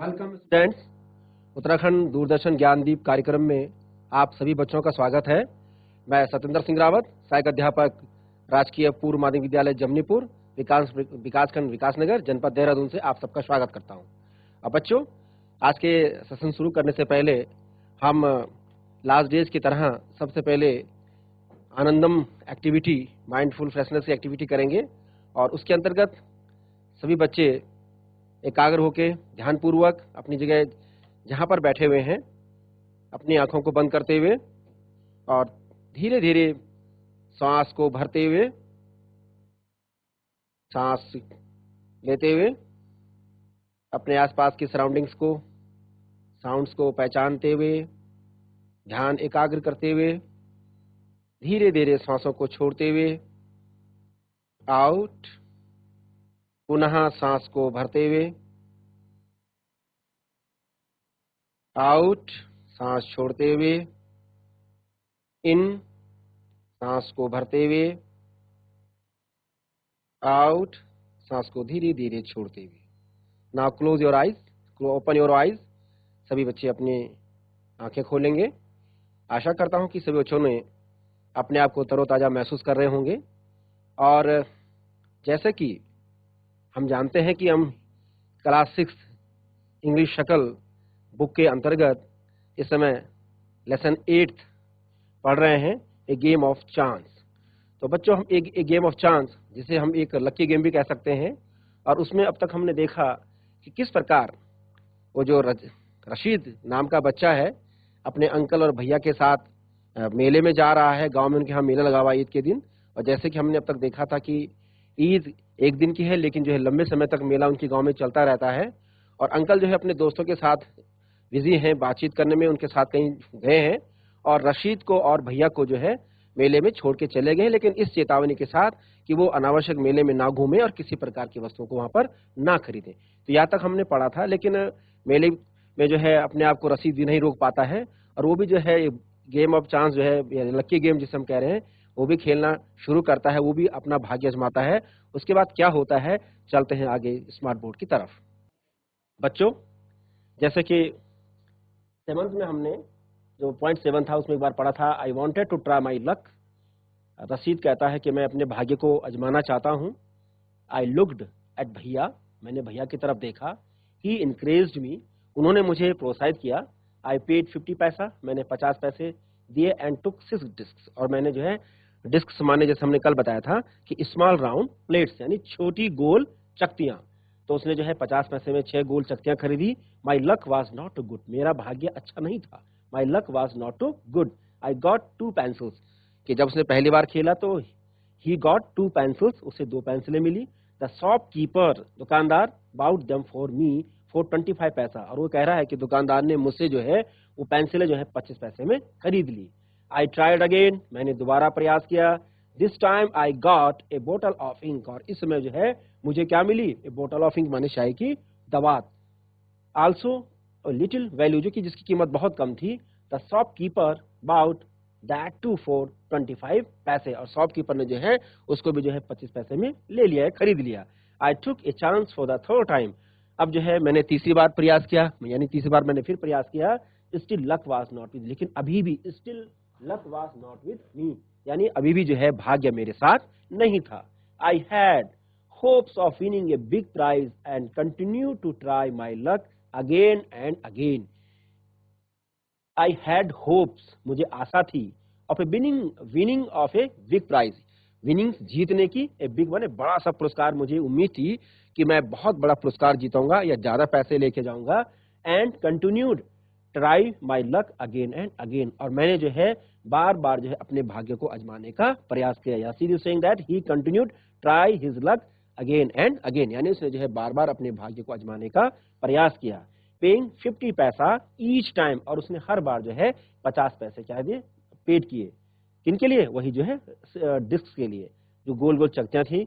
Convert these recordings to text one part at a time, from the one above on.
Welcome students. Uttarakhand Doordarshan Gyandeep कार्यक्रम में आप सभी बच्चों का स्वागत है। मैं सत्येंद्र सिंह रावत, सहायक अध्यापक, राजकीय पूर्व माध्यमिक विद्यालय जमनीपुर, विकासखंड विकासनगर, जनपद देहरादून से आप सबका स्वागत करता हूं। अब बच्चों, आज के सेशन शुरू करने से पहले हम लास्ट डेज की तरह सबसे पहले आनंदम एक्टिविटी, माइंडफुल फ्रेशनेस की एक्टिविटी करेंगे और उसके अंतर्गत सभी बच्चे एकाग्र होकर ध्यानपूर्वक अपनी जगह जहां पर बैठे हुए हैं अपनी आंखों को बंद करते हुए और धीरे धीरे सांस को भरते हुए, सांस लेते हुए अपने आसपास की सराउंडिंग्स को, साउंड्स को पहचानते हुए, ध्यान एकाग्र करते हुए धीरे धीरे सांसों को छोड़ते हुए आउट, पुनः सांस को भरते हुए आउट, सांस छोड़ते हुए इन, सांस को भरते हुए आउट, सांस को धीरे धीरे छोड़ते हुए। Now close your eyes, open your eyes. सभी बच्चे अपनी आंखें खोलेंगे। आशा करता हूं कि सभी बच्चों ने अपने आप को तरोताजा महसूस कर रहे होंगे। और जैसे कि हम जानते हैं कि हम क्लास 6 इंग्लिश शक्ल बुक के अंतर्गत इस समय लेसन 8 पढ़ रहे हैं, ए गेम ऑफ चांस। तो बच्चों, हम एक गेम ऑफ चांस, जिसे हम एक लकी गेम भी कह सकते हैं, और उसमें अब तक हमने देखा कि किस प्रकार वो जो रशीद नाम का बच्चा है अपने अंकल और भैया के साथ मेले में जा रहा है। गांव में उनके यहाँ मेला लगा हुआ ईद के दिन, और जैसे कि हमने अब तक देखा था कि ईद एक दिन की है, लेकिन जो है लंबे समय तक मेला उनके गांव में चलता रहता है। और अंकल जो है अपने दोस्तों के साथ बिजी हैं, बातचीत करने में, उनके साथ कहीं गए हैं, और रशीद को और भैया को जो है मेले में छोड़ के चले गए, लेकिन इस चेतावनी के साथ कि वो अनावश्यक मेले में ना घूमे और किसी प्रकार की वस्तुओं को वहां पर ना खरीदें। तो यहाँ तक हमने पढ़ा था, लेकिन मेले में जो है अपने आप को रशीद भी नहीं रोक पाता है, और वो भी जो है गेम ऑफ चांस जो है, लक्की गेम जिसे हम कह रहे हैं, वो भी खेलना शुरू करता है। वो भी अपना भाग्य आजमाता है। उसके बाद क्या होता है, चलते हैं आगे स्मार्ट बोर्ड की तरफ। बच्चों, जैसे कि 7th में हमने जो पॉइंट 7 था उसमें एक बार पढ़ा था, I wanted to try my luck. Rashid कहता है कि मैं अपने भाग्य को आजमाना चाहता हूँ। आई लुक्ड एट भैया, मैंने भैया की तरफ देखा। ही इनक्रेज्ड मी, उन्होंने मुझे प्रोत्साहित किया। आई पेड 50 पैसा, मैंने 50 पैसे दिए। एंड टुक 6 डिस्क, और मैंने जो है डिस्क माने जैसे हमने कल बताया था कि स्मॉल राउंड प्लेट्स, यानी छोटी गोल चकतियां। तो उसने जो है 50 पैसे में 6 गोल चकतियां खरीदी। My luck was not good, मेरा भाग्य अच्छा नहीं था। My luck was not good. I got 2 pencils, कि जब उसने पहली बार खेला तो ही गॉट 2 पेंसिल्स, उसे 2 पेंसिलें मिली। द शॉपकीपर, दुकानदार, bought them for me for 25 paisa, और वो कह रहा है कि दुकानदार ने मुझसे जो है वो पेंसिलें जो है 25 पैसे में खरीद ली। आई ट्राइड अगेन, मैंने दोबारा प्रयास किया। दिस टाइम आई गॉट ए बोतल ऑफ इंक, और इस समय जो है मुझे क्या मिली, ए बोतल ऑफ इंक माने शाही की दवात। आल्सो लिटिल वैल्यू, जो कि जिसकी कीमत बहुत कम थी। The shopkeeper bought that two for 25 paise, और शॉपकीपर ने जो है उसको भी जो है 25 पैसे में ले लिया है, खरीद लिया। I took a chance for the third time, अब जो है मैंने तीसरी बार प्रयास किया, यानी तीसरी बार मैंने फिर प्रयास किया। Still luck was not with, लेकिन अभी भी still luck was not with me, यानी अभी भी जो है भाग्य मेरे साथ नहीं था। I had hopes of winning a big prize and continue to try my luck again and again. I had hopes, मुझे आशा थी, of a winning of a big prize, winning जीतने की, ए बिग माने बड़ा सा पुरस्कार, मुझे उम्मीद थी कि मैं बहुत बड़ा पुरस्कार जीतूंगा या ज्यादा पैसे लेके जाऊंगा। And continued try my luck again and again, और मैंने जो है बार बार जो है अपने भाग्य को आजमाने का प्रयास किया। या see you saying that he continued try his luck again and again, यानी उसने जो है बार बार अपने भाग्य को आजमाने का प्रयास किया। पेइंग 50 पैसा ईच टाइम, और उसने हर बार जो है 50 पैसे क्या दिए, पेड किए। किनके लिए, वही जो है डिस्क के लिए, जो गोल गोल चकतियां थी।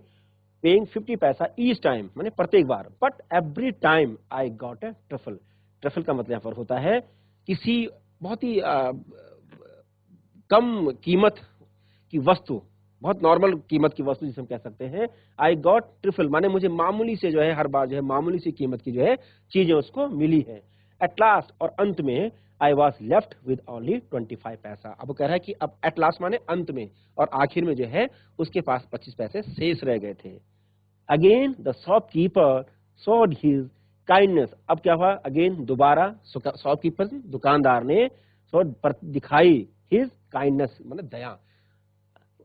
पेइंग 50 पैसा ईच टाइम, माने प्रत्येक बार। But every time I got a truffle, truffle का मतलब यहाँ पर होता है किसी बहुत ही कम कीमत की वस्तु, बहुत नॉर्मल कीमत की वस्तु जिसे हम कह सकते हैं। आई गॉट ट्रिफल माने मुझे मामूली से जो है हर बार जो है मामूली सी कीमत की जो है चीजें उसको मिली है। एट लास्ट और अंत में I was left with only 25 पैसा। अब वो कह रहा है कि अब एट लास्ट माने अंत में और आखिर में जो है उसके पास 25 पैसे शेष रह गए थे। Again the shopkeeper showed his kindness. अब क्या हुआ, अगेन दोबारा शॉपकीपर दुकानदार ने दिखाई हिज काइंडनेस मतलब दया।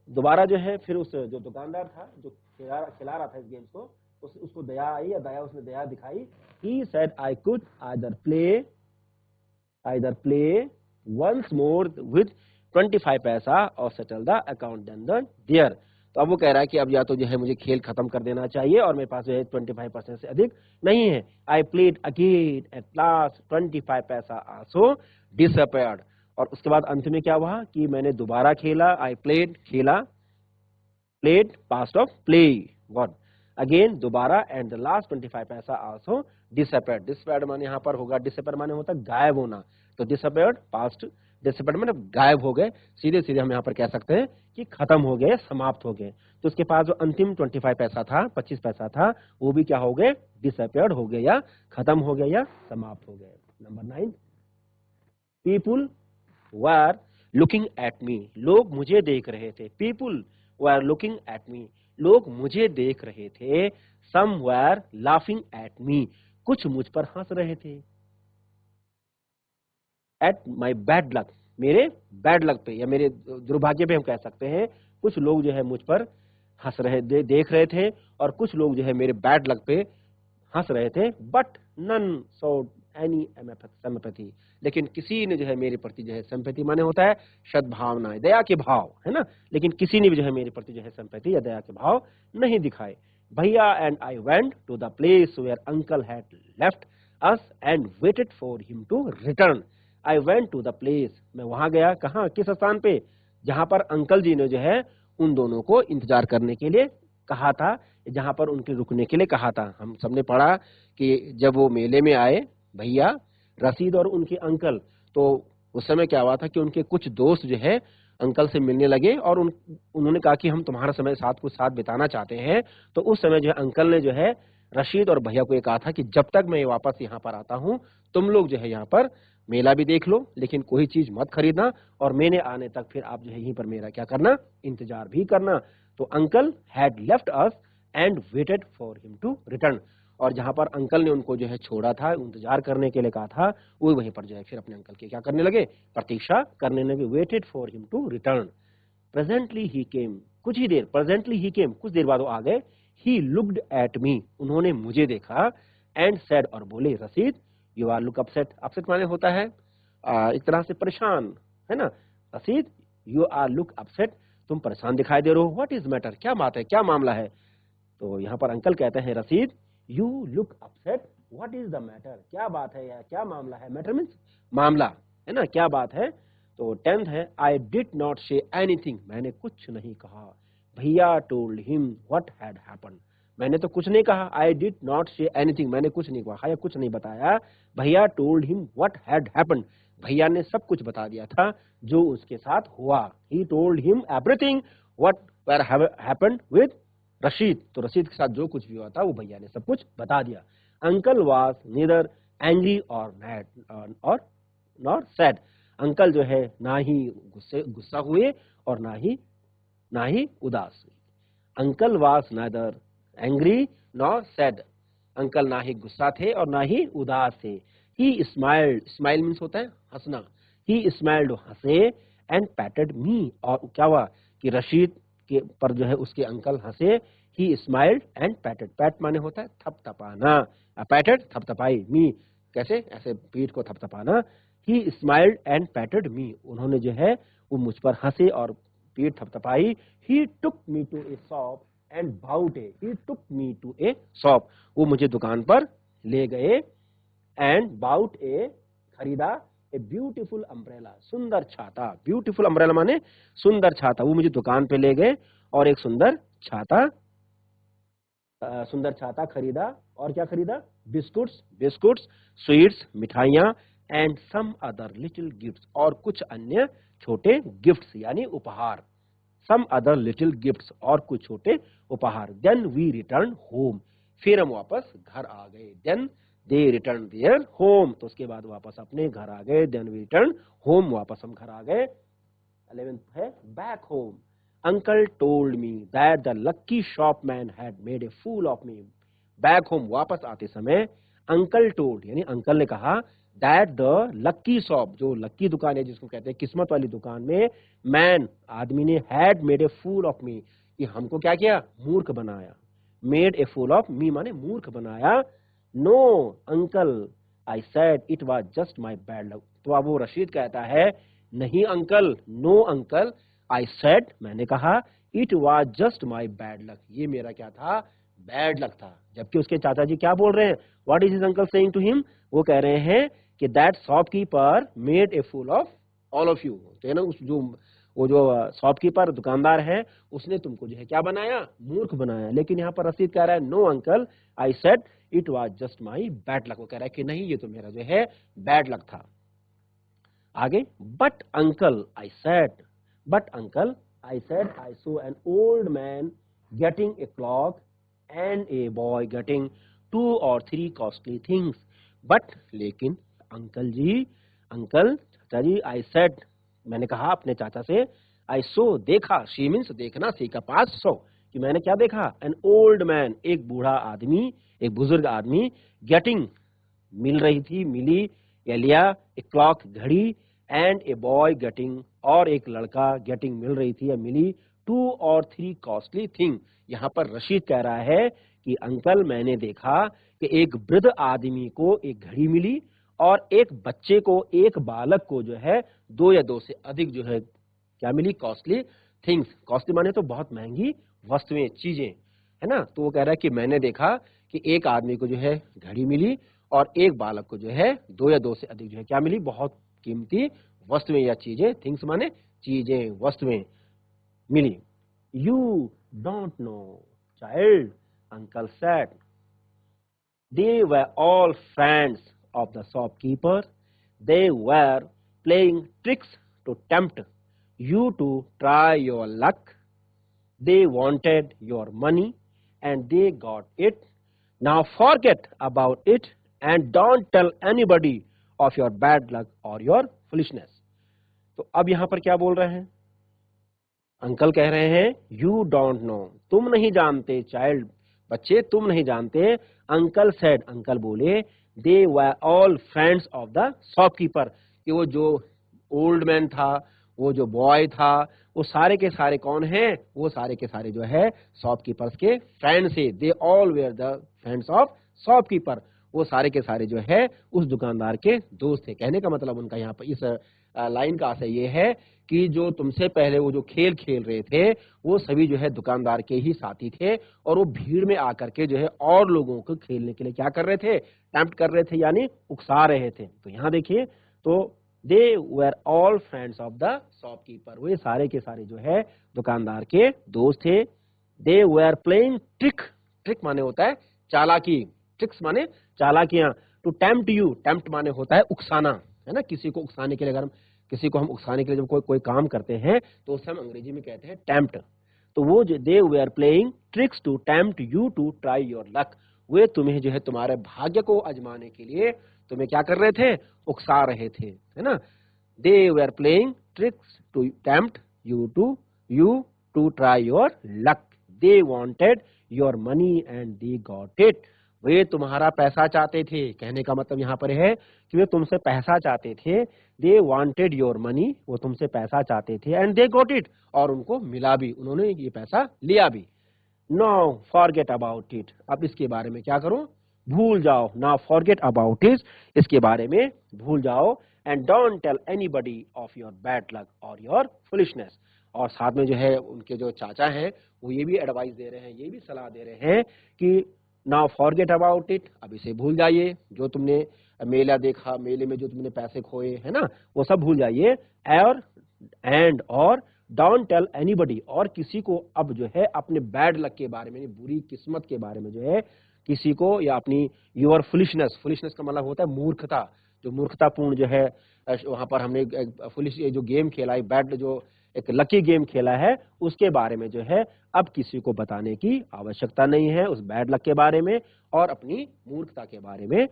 दोबारा जो है फिर उस जो दुकानदार था जो खिला रहा था इस गेम्स को उसको दया आई या दया उसने दया दिखाई। He said I could either play once more with 25 paisa और settle the account then there। तो अब वो कह रहा है कि अब या तो जो है मुझे खेल खत्म कर देना चाहिए और मेरे पास जो है 25% से अधिक नहीं है। I played again at last 25 पैसा also disappeared। और उसके बाद अंत में क्या हुआ कि मैंने दोबारा खेला। I played खेला, played past of play what again दोबारा एंड द लास्ट 25 पैसा आल्सो डिसअपेयर्ड। डिसअपेयर्ड माने यहाँ पर होगा, डिसअपेयर माने होता है गायब होना, तो डिसअपेयर्ड पास्ट, डिसअपेयर्ड माने गायब हो गए। सीधे सीधे हम यहाँ पर कह सकते हैं कि खत्म हो गए, समाप्त हो गए। तो उसके पास जो अंतिम 25 पैसा था, 25 पैसा था, वो भी क्या हो गए, डिसअपेयर्ड हो गए या खत्म हो गए या समाप्त हो गए। Number 9, people were looking at me. लोग मुझे देख रहे थे। People were looking at me, लोग मुझे देख रहे थे। सम वर लाफिंग एट मी, कुछ मुझ पर हंस रहे थे। एट माई बैड लक, मेरे बैड लक पे या मेरे दुर्भाग्य पे हम कह सकते हैं। कुछ लोग जो है मुझ पर हंस रहे देख रहे थे और कुछ लोग जो है मेरे बैड लक पे हंस रहे थे। But none showed any sympathy, लेकिन किसी ने जो है मेरे प्रति जो है सिंपैथी माने होता है सद्भावना, दया के भाव, है ना। लेकिन किसी ने भी जो है मेरे प्रति जो है सिंपैथी या दया के भाव नहीं दिखाए। भैया and I went to the place where uncle had left us and waited for him to return. I went to the place, मैं वहां गया, कहाँ, किस स्थान पे, जहां पर अंकल जी ने जो है उन दोनों को इंतजार करने के लिए कहा था, जहां पर उनके रुकने के लिए कहा था। हम सबने पढ़ा कि जब वो मेले में आए भैया, रशीद और उनके अंकल, तो उस समय क्या हुआ था कि उनके कुछ दोस्त जो है अंकल से मिलने लगे और उन्होंने कहा कि हम तुम्हारा समय कुछ साथ बिताना चाहते हैं। तो उस समय जो है अंकल ने जो है रशीद और भैया को ये कहा था कि जब तक मैं वापस यहाँ पर आता हूँ तुम लोग जो है यहाँ पर मेला भी देख लो, लेकिन कोई चीज मत खरीदना और मैंने आने तक फिर आप जो है यहीं पर मेरा क्या करना, इंतजार भी करना। तो uncle had left us and waited for him to return, और जहां पर अंकल ने उनको जो है छोड़ा था, इंतजार करने के लिए कहा था, वो वहीं पर जो है फिर अपने अंकल के क्या करने लगे, प्रतीक्षा करने लगे। Waited for him to return. Presently he came, कुछ ही देर, प्रेजेंटली ही केम, कुछ देर बाद वो आ गए। ही लुक्ड एट मी, उन्होंने मुझे देखा। एंड सेड, और बोले, Rashid you are look upset. Upset माने होता है एक तरह से परेशान, है ना। Rashid you are look upset, तुम परेशान दिखाई दे रहे हो। व्हाट इज मैटर, क्या बात है, क्या मामला है। तो यहाँ पर अंकल कहते हैं, Rashid you look upset, what is the matter, क्या बात है या क्या मामला है। मैटर मीन्स मामला, है ना, क्या बात है। तो 10th है, I did not say anything, मैंने कुछ नहीं कहा। भैया told him what had happened, मैंने तो कुछ नहीं कहा। I did not say anything, मैंने कुछ नहीं कहा या कुछ नहीं बताया। भैया told him what had happened, भैया ने सब कुछ बता दिया था जो उसके साथ हुआ। He told him everything what happened with Rashid, तो रशीद के साथ जो कुछ भी हुआ था वो भैया ने सब कुछ बता दिया। अंकल वाज नीदर एंग्री और और नॉट सैड, अंकल जो है ना ही गुस्सा हुए और ना ही उदास हुए। Uncle was neither angry nor sad, uncle ना ही गुस्सा थे और ना ही उदास थे। ही स्माइल्ड, स्माइल मीन्स होता है हंसना। ही स्माइल्ड, हंसे। एंड पैटेड मी, और क्या हुआ कि रशीद के पर जो है उसके अंकल हंसे। ही स्माइल्ड एंड पैटेड, पैट माने होता है थपथपाना, पैटेड थपथपाई, मी कैसे, ऐसे पीठ को थपथपाना। ही स्माइल्ड एंड पैटेड मी, उन्होंने जो है वो मुझ पर हंसे और पीठ थपथपाई। He took me to a shop and bought a, he took me to a shop, वो मुझे दुकान पर ले गए। एंड बाउट ए, खरीदा, ए ब्यूटीफुल अम्ब्रेला, सुंदर छाता। ब्यूटीफुल अम्ब्रेला माने सुंदर छाता, वो मुझे दुकान पे ले गए और एक सुंदर छाता खरीदा। और क्या खरीदा, बिस्कुट्स, स्वीट्स, मिठाइयाँ, and some other little gifts, और कुछ अन्य छोटे गिफ्ट्स यानी उपहार। some other little gifts, और कुछ छोटे उपहार. Then we returned home. फिर हम वापस घर आ गए. Then they returned their home. तो उसके बाद वापस अपने घर आ गए. Then we returned home. वापस हम घर आ गए. 11th है back home. Uncle told me that the lucky shopman had made a fool of me. Back home वापस आते समय uncle told यानी अंकल ने कहा that the lucky shop, जो लक्की दुकान है जिसको कहते हैं किस्मत वाली दुकान में, man आदमी ने had made a fool of me, कि हमको क्या किया, मूर्ख बनाया. made a fool of me माने मूर्ख बनाया. no uncle I said it was just my bad luck. तो अब वो रशीद कहता है नहीं uncle, no uncle I said मैंने कहा it was just my bad luck, ये मेरा क्या था, बैड लक था. जबकि उसके चाचा जी क्या बोल रहे हैं, what is his uncle saying to him, वो कह रहे हैं कि that shopkeeper made a fool of all of you. तो है ना, उस जो शॉपकीपर दुकानदार है उसने तुमको जो है क्या बनाया, मूर्ख बनाया. लेकिन यहाँ पर रशीद कह रहा है no uncle I said it was just my bad luck. वो कह रहा है कि नहीं ये तो मेरा जो है बैड लक था. आगे but uncle I said I so an old man getting a clock and a boy getting 2 or 3 costly things. But लेकिन चाचा जी I said मैंने कहा अपने चाचा से, I saw देखा, she means देखना, see का पास saw, कि मैंने क्या देखा, an old man एक बूढ़ा आदमी, एक बुजुर्ग आदमी, getting मिली या लिया, a clock घड़ी, and a boy getting और एक लड़का getting मिल रही थी या मिली 2 or 3 costly thing. यहाँ पर रशीद कह रहा है कि अंकल मैंने देखा कि एक वृद्ध आदमी को एक घड़ी मिली और एक बच्चे को, एक बालक को जो है 2 या 2 से अधिक जो है क्या मिली, कॉस्टली थिंग्स. कॉस्टली माने तो बहुत महंगी वस्तुएं, चीजें, है ना. तो वो कह रहा है कि मैंने देखा कि एक आदमी को जो है घड़ी मिली और एक बालक को जो है 2 या 2 से अधिक जो है क्या मिली, बहुत कीमती वस्तुएं या चीजें, थिंग्स माने चीजें, वस्तुएं मिली. You don't know, child, uncle said. They were all friends of the shopkeeper. They were playing tricks to tempt you to try your luck. They wanted your money and they got it. Now forget about it and don't tell anybody of your bad luck or your foolishness. तो अब यहाँ पर क्या बोल रहे हैं, uncle कह रहे हैं यू डोंट नो, तुम नहीं जानते, चाइल्ड बच्चे तुम नहीं जानते. अंकल सेड अंकल बोले, they were all friends of the shopkeeper, कि वो जो ओल्ड मैन था, वो जो बॉय था, वो सारे के सारे कौन हैं, वो सारे के सारे जो है शॉपकीपर्स के फ्रेंड्स है. They all were the friends of shopkeeper, वो सारे के सारे जो है उस दुकानदार के दोस्त थे. कहने का मतलब उनका यहाँ पर इस लाइन का आशय ये है कि जो तुमसे पहले वो जो खेल खेल रहे थे वो सभी जो है दुकानदार के ही साथी थे और वो भीड़ में आकर के जो है और लोगों को खेलने के लिए क्या कर रहे थे, टेम्प्ट कर रहे थे, यानी उकसा रहे थे. तो यहाँ देखिए, तो they were all friends of the shopkeeper, वे सारे के सारे जो है दुकानदार के दोस्त थे. They were playing trick, trick माने होता है चालाकी, ट्रिक्स माने चालाकियां. टू टेम्प्ट यू, टेम्प्ट माने होता है उकसाना, है ना. किसी को उकसाने के लिए, अगर हम किसी को हम उकसाने के लिए जब कोई काम करते हैं तो उसे हम अंग्रेजी में कहते हैं टेम्प्ट. तो वो दे वे are playing tricks to tempt you to try your luck, वे तुम्हें जो है तुम्हारे भाग्य को आजमाने के लिए तुम्हें क्या कर रहे थे, उकसा रहे थे, है ना. दे वे are playing tricks to tempt you to try your luck. They wanted your money and they got it, वे तुम्हारा पैसा चाहते थे. कहने का मतलब यहाँ पर है कि वे तुमसे पैसा चाहते थे. दे वांटेड योर मनी, वो तुमसे पैसा चाहते थे, एंड दे गॉट इट, और उनको मिला भी, उन्होंने ये पैसा लिया भी. नाउ फॉरगेट अबाउट इट, अब इसके बारे में क्या करो, भूल जाओ. नाउ फॉरगेट अबाउट इट, इसके बारे में भूल जाओ. And don't tell anybody of your bad luck और योर फुलिशनेस. और साथ में जो है उनके जो चाचा हैं वो ये भी एडवाइस दे रहे हैं, ये भी सलाह दे रहे हैं कि नाउ फॉरगेट अबाउट इट, अब इसे भूल जाइए. जो तुमने मेला देखा, मेले में जो तुमने पैसे खोए, है ना, वो सब भूल जाइए. और डोंट टेल एनीबडी, और किसी को अब जो है अपने बैड लक के बारे में, बुरी किस्मत के बारे में जो है किसी को, या अपनी योर फुलिशनेस, फुलिशनेस का मतलब होता है मूर्खता, जो मूर्खतापूर्ण जो है. वहां पर हमने फुलिश जो गेम खेला है, बैड जो एक लकी गेम खेला है, उसके बारे में जो है अब किसी को बताने की आवश्यकता नहीं है, उस बैड लक के बारे में और अपनी मूर्खता के बारे में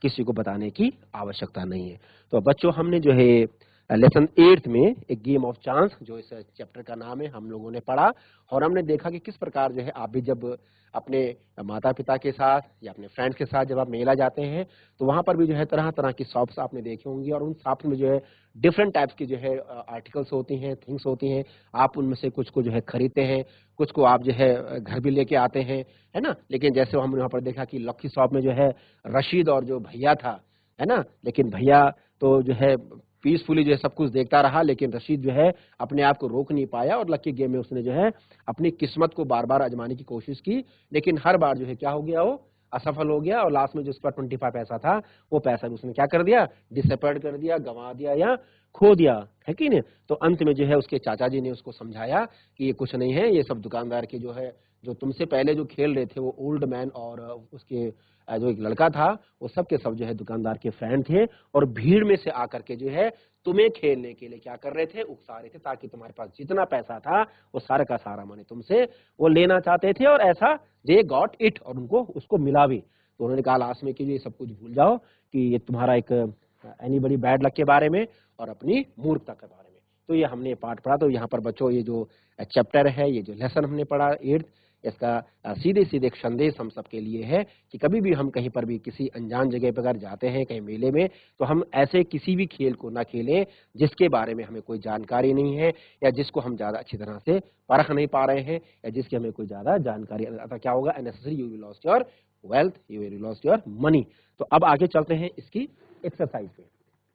किसी को बताने की आवश्यकता नहीं है। तो बच्चों, हमने जो है लेसन 8 में एक गेम ऑफ चांस, जो इस चैप्टर का नाम है, हम लोगों ने पढ़ा और हमने देखा कि किस प्रकार जो है आप भी जब अपने माता पिता के साथ या अपने फ्रेंड्स के साथ जब आप मेला जाते हैं तो वहां पर भी जो है तरह तरह की शॉप्स आपने देखी होंगी और उन शॉप्स में जो है डिफरेंट टाइप्स की जो है आर्टिकल्स होती हैं, थिंग्स होती हैं। आप उनमें से कुछ को जो है खरीदते हैं, कुछ को आप जो है घर भी लेके आते हैं, है ना। लेकिन जैसे हमने यहाँ पर देखा कि लकी शॉप में जो है रशीद और जो भैया था, है ना, लेकिन भैया तो जो है पीसफुली जो है सब कुछ देखता रहा, लेकिन रशीद जो है अपने आप को रोक नहीं पाया और लकी गेम में उसने जो है अपनी किस्मत को बार बार आजमाने की कोशिश की, लेकिन हर बार जो है क्या हो गया, वो असफल हो गया और लास्ट में जो उसका 25 पैसा था वो पैसा भी उसने क्या कर दिया, डिसअपॉइंट कर दिया, गंवा दिया या खो दिया, है कि नहीं। तो अंत में जो है उसके चाचा जी ने उसको समझाया कि ये कुछ नहीं है, ये सब दुकानदार के जो है, जो तुमसे पहले जो खेल रहे थे वो ओल्ड मैन और उसके जो एक लड़का था, वो सब के सब जो है दुकानदार के फ्रेंड थे और भीड़ में से आकर के जो है तुम्हें खेलने के लिए क्या कर रहे थे, उकसा रहे थे, ताकि तुम्हारे पास जितना पैसा था वो सारा का सारा माने तुमसे वो लेना चाहते थे और ऐसा दे गॉट इट, और उनको उसको मिला भी। तो उन्होंने कहा लास्ट में कि ये सब कुछ भूल जाओ कि ये तुम्हारा एक एनीबडी बैड लक के बारे में और अपनी मूर्खता के बारे में। तो ये हमने पाठ पढ़ा। तो यहाँ पर बच्चों ये जो चैप्टर है, ये जो लेसन हमने पढ़ा 8th, इसका सीधे सीधे एक संदेश हम सबके लिए है कि कभी भी हम कहीं पर भी किसी अनजान जगह पर अगर जाते हैं, कहीं मेले में, तो हम ऐसे किसी भी खेल को ना खेलें जिसके बारे में हमें कोई जानकारी नहीं है या जिसको हम ज्यादा अच्छी तरह से परख नहीं पा रहे हैं या जिसकी हमें कोई ज्यादा जानकारी। अतः क्या होगा, unnecessary you will lost your wealth, you will lost your money. तो अब आगे चलते हैं इसकी एक्सरसाइज पे,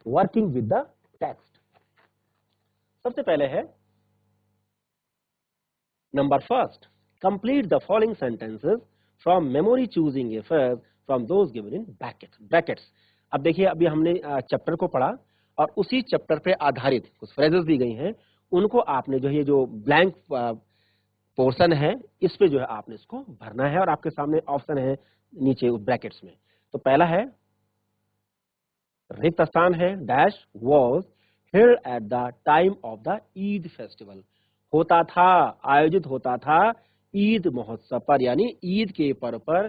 वर्किंग विद द टेक्स्ट। सबसे पहले है number first, complete the following sentences from memory, choosing a phrase from those given in brackets। अब देखिए, अभी हमने चैप्टर को पढ़ा और उसी चैप्टर पे आधारित कुछ फ्रेजेस दी गई हैं, उनको आपने जो है जो ब्लैंक पोर्शन है इस पे जो है आपने इसको भरना है और आपके सामने ऑप्शन है नीचे ब्रैकेट्स में। तो पहला है, रिक्त स्थान है, dash was here eight the time of the Eid festival. होता था, आयोजित होता था ईद महोत्सव पर, यानी ईद के पर्व पर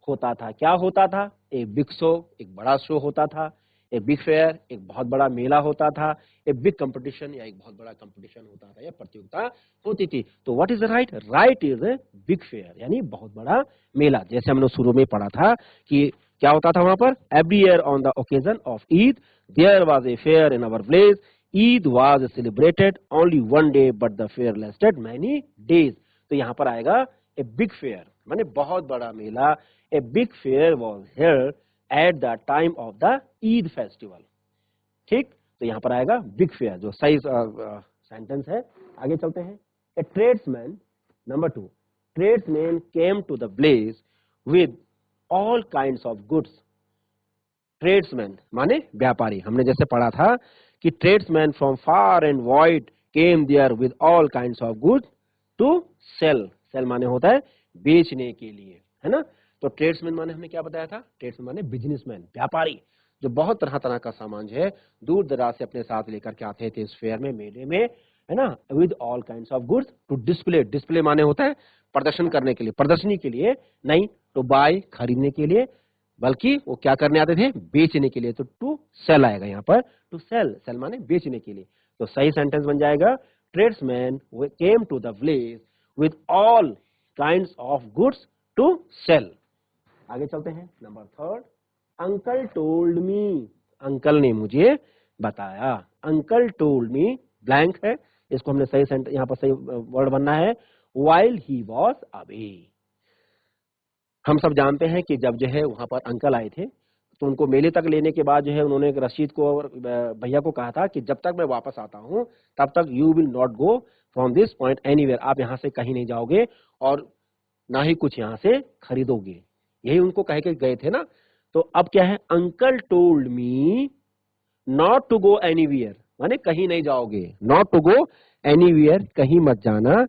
होता था। क्या होता था, एक बिग शो, एक बड़ा शो होता था, एक बिग फेयर, एक बहुत बड़ा मेला होता था, एक बिग कंपटीशन या एक बहुत बड़ा कंपटीशन होता था या प्रतियोगिता होती थी। तो what is right, right is a big fair, यानी बहुत बड़ा मेला। जैसे हमने शुरू में पढ़ा था कि क्या होता था वहां पर, every year on the occasion of Eid there was a fair in our village, Eid was celebrated only one day but the fair lasted many days. तो यहाँ पर आएगा ए बिग फेयर, माने बहुत बड़ा मेला। A big fair was held at the time of the Eid festival. ठीक, तो यहाँ पर आएगा बिग फेयर, जो सही सेंटेंस है। आगे चलते हैं, a tradesman, number 2, tradesman came to the place with all kinds of goods. Tradesman माने व्यापारी। हमने जैसे पढ़ा था कि tradesman from far and wide came there with all kinds of goods to sell. Sell माने होता है बेचने के लिए, है ना। तो ट्रेड्समैन माने हमने क्या बताया था, ट्रेड्समैन माने बिजनेसमैन, व्यापारी, जो बहुत तरह तरह का सामान जो है दूर दराज से अपने साथ लेकर के आते थे इस फेयर में, मेले में, है ना, with all kinds of goods to display. Display माने होता है प्रदर्शन करने के लिए, प्रदर्शनी के लिए नहीं, टू बाय खरीदने के लिए, बल्कि वो क्या करने आते थे, बेचने के लिए। तो टू सेल आएगा यहाँ पर, टू सेल, सेल माने बेचने के लिए। तो सही सेंटेंस बन जाएगा, tradesman came to the village with all kinds of goods to sell. आगे चलते हैं, number 3, uncle told me, uncle ने मुझे बताया। अंकल टोल्ड मी ब्लैंक है, इसको हमने सही सेंटेंस, यहाँ पर सही वर्ड बनना है, व्हाइल ही वॉज अवे। हम सब जानते हैं कि जब जो है वहां पर अंकल आए थे तो उनको मेले तक लेने के बाद जो है उन्होंने रशीद को और भैया को कहा था कि जब तक मैं वापस आता हूं तब तक you will not go from this point anywhere, आप यहां से कहीं नहीं जाओगे और ना ही कुछ यहां से खरीदोगे। यही उनको कह के गए थे ना। तो अब क्या है, uncle told me not to go anywhere, माने कहीं नहीं जाओगे, नॉट टू गो एनीवेयर, कहीं मत जाना,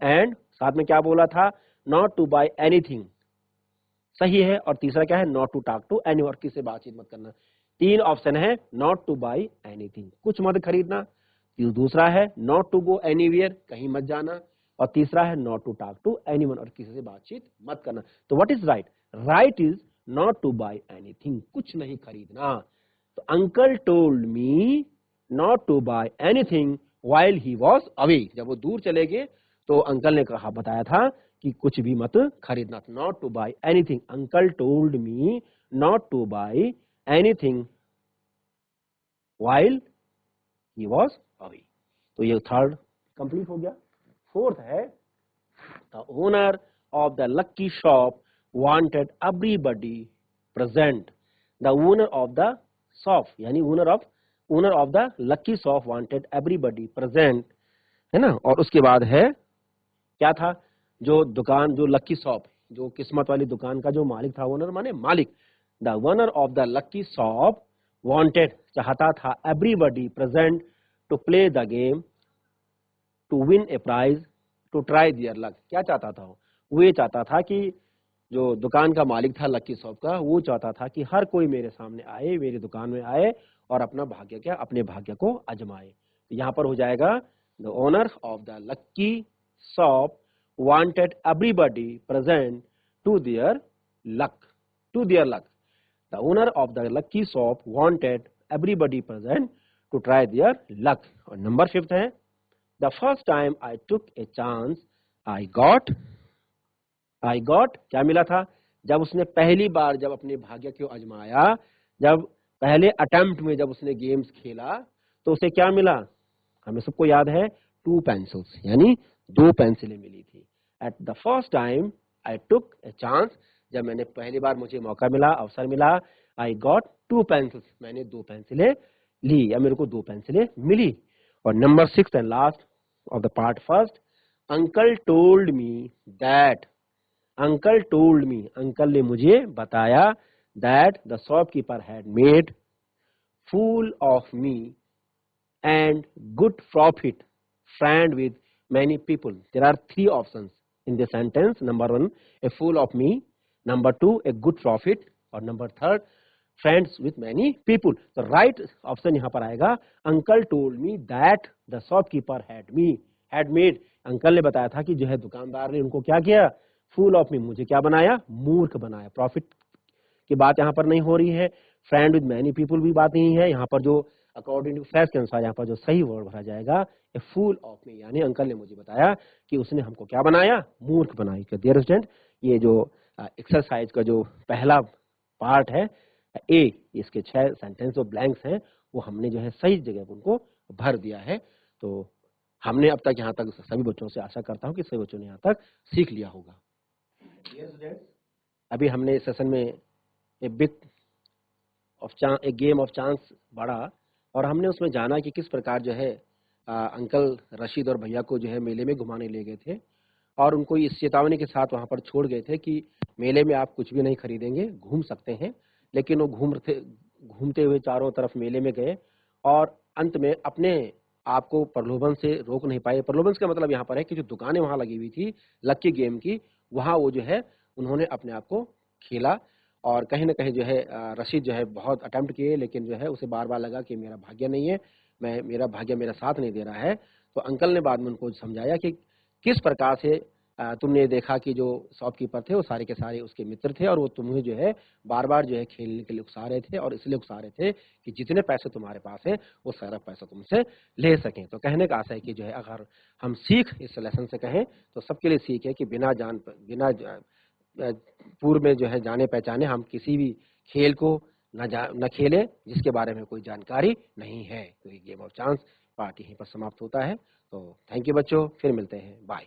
एंड साथ में क्या बोला था, नॉट टू बाय एनीथिंग, सही है। और तीसरा क्या है, not to talk to any, और किसी से बातचीत मत करना। 3 ऑप्शन है, नॉट टू बाय एनीथिंग, कुछ मत खरीदना, दूसरा है नॉट टू गो एनीवेयर, कहीं मत जाना, और तीसरा है not to talk to anyone, और किसी से बातचीत मत करना। तो what is right? Right is not to buy anything, कुछ नहीं खरीदना। तो uncle told me not to buy anything while he was away, जब वो दूर चले गए तो अंकल ने कहा, बताया था कि कुछ भी मत खरीदना। Not to buy anything, uncle told me not to buy anything while he was away. तो ये थर्ड कंप्लीट हो गया। फोर्थ है the owner of the lucky shop wanted everybody present. The owner of the shop यानी owner of the lucky shop wanted everybody present, है ना। और उसके बाद है क्या था, जो दुकान, जो लक्की शॉप, जो किस्मत वाली दुकान का जो मालिक था, ओनर माने मालिक, the owner of the lucky shop wanted, चाहता था, everybody present to play the game to win a prize to try their luck. क्या चाहता था वो ये चाहता था कि जो दुकान का मालिक था लक्की शॉप का, वो चाहता था कि हर कोई मेरे सामने आए, मेरी दुकान में आए और अपना भाग्य अपने भाग्य को आजमाए। तो यहाँ पर हो जाएगा the owner of the lucky shop wanted everybody present to their luck, to their luck. The owner of the lucky shop wanted everybody present to try their luck. और नंबर 5 है the first time I took a chance I got, क्या मिला था, जब उसने पहली बार जब अपने भाग्य को आजमाया, जब पहले अटेम्प्ट में जब उसने गेम्स खेला तो उसे क्या मिला, हमें सबको याद है 2 पेंसिल्स, यानी 2 पेंसिलें मिली थी। At the first time I took a chance, जब मैंने पहली बार मुझे मौका मिला, अवसर मिला, आई गॉट 2 पेंसिल्स, मैंने 2 पेंसिलें ली या मेरे को 2 पेंसिलें मिली। और number 6 and last of the part first, uncle told me that, uncle told me, uncle ने मुझे बताया, that the shopkeeper had made fool of me and good profit friend with many people. There are 3 options in this sentence. Number 1, a fool of me. Number 2, a good profit. और number 3, friends with many people. तो right option यहाँ पर आएगा, uncle told me that the shopkeeper had made. Uncle ने बताया था कि जो है दुकानदार ने उनको क्या किया, fool of me, मुझे क्या बनाया, मूर्ख बनाया। प्रॉफिट की बात यहाँ पर नहीं हो रही है, फ्रेंड विद मैनी पीपल भी बात नहीं है। यहाँ पर जो अकॉर्डिंग टू फैक्ट के अनुसार यहाँ पर जो सही वर्ड भरा जाएगा, ए फूल ऑफ मी, यानी अंकल ने मुझे बताया कि उसने हमको क्या बनाया, मूर्ख बनाई। डियर स्टूडेंट, ये जो एक्सरसाइज का जो पहला पार्ट है ए, इसके 6 सेंटेंस जो ब्लैंक्स हैं वो हमने जो है सही जगह उनको भर दिया है। तो हमने अब तक यहाँ तक सभी बच्चों से आशा करता हूँ कि सभी बच्चों ने यहाँ तक सीख लिया होगा। डियर स्टूडेंट, अभी हमने इस सेशन में एक गेम ऑफ चांस पढ़ा और हमने उसमें जाना कि किस प्रकार जो है अंकल रशीद और भैया को जो है मेले में घुमाने ले गए थे और उनको इस चेतावनी के साथ वहां पर छोड़ गए थे कि मेले में आप कुछ भी नहीं खरीदेंगे, घूम सकते हैं। लेकिन वो घूमते हुए चारों तरफ मेले में गए और अंत में अपने आप को प्रलोभन से रोक नहीं पाए। प्रलोभन का मतलब यहाँ पर है कि जो दुकानें वहां लगी हुई थी लक्की गेम की, वहां वो जो है उन्होंने अपने आप को खेला और कहीं ना कहीं जो है रशीद जो है बहुत अटेम्प्ट किए, लेकिन जो है उसे बार बार लगा कि मेरा भाग्य नहीं है, मेरा भाग्य मेरा साथ नहीं दे रहा है। तो अंकल ने बाद में उनको समझाया कि किस प्रकार से तुमने देखा कि जो शॉपकीपर थे वो सारे के सारे उसके मित्र थे और वो तुम्हें जो है बार बार जो है खेलने के लिए उकसा रहे थे और इसलिए उकसा रहे थे कि जितने पैसे तुम्हारे पास है वो सारा पैसा तुमसे ले सकें। तो कहने का आशा है कि जो है अगर हम सीख इस लेसन से कहें तो सबके लिए सीख है कि बिना पूर्व में जो है जाने पहचाने हम किसी भी खेल को न खेलें जिसके बारे में कोई जानकारी नहीं है। तो ये गेम ऑफ चांस पार्ट यहीं पर समाप्त होता है। तो थैंक यू बच्चों, फिर मिलते हैं, बाय।